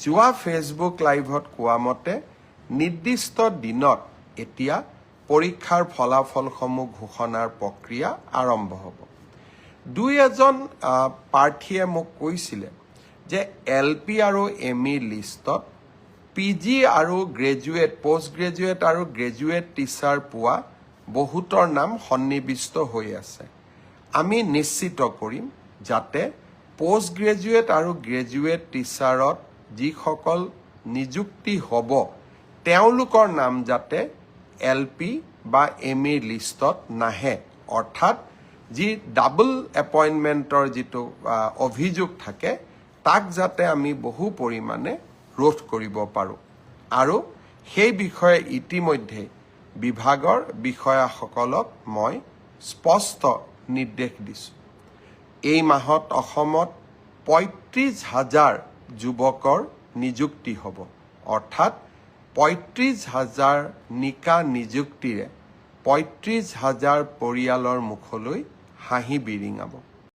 যোৱা ফেচবুক লাইভত কোৱা মতে নিৰ্দিষ্ট দিনত এতিয়া পৰীক্ষাৰ ফলাফলসমূহ ঘোষণাৰ প্ৰক্ৰিয়া আৰম্ভ হ'ব। দুই এজন প্ৰাৰ্থীয়ে মোক কৈছিলে যে LP আৰু ME লিষ্টত PG আৰু গ্ৰেজুৱেট, পোষ্ট গ্ৰেজুৱেট আৰু গ্ৰেজুৱেট টিচাৰ পোৱা বহুতৰ নাম সন্নিৱিষ্ট হৈ আছে। আমি নিশ্চিত কৰিম যাতে পোষ্ট গ্ৰেজুৱেট আৰু গ্ৰেজুৱেট টিচাৰত যিসকল নিযুক্তি হ'ব তেওঁলোকৰ নাম যাতে LP বা ME লিষ্টত নাহে, অৰ্থাৎ যি ডাবল এপইণ্টমেণ্টৰ যিটো অভিযোগ থাকে তাক যাতে আমি বহু পৰিমাণে ৰোধ কৰিব পাৰোঁ। আৰু সেই বিষয়ে ইতিমধ্যে বিভাগৰ বিষয়াসকলক মই স্পষ্ট নিৰ্দেশ দিছোঁ। এই মাহত অসমত ৩৫,০০০ যুৱকৰ নিযুক্তি হ'ব, অৰ্থাৎ ৩৫,০০০ নিকা নিযুক্তিৰে ৩৫,০০০ পৰিয়ালৰ মুখলৈ হাঁহি বিৰিঙাব।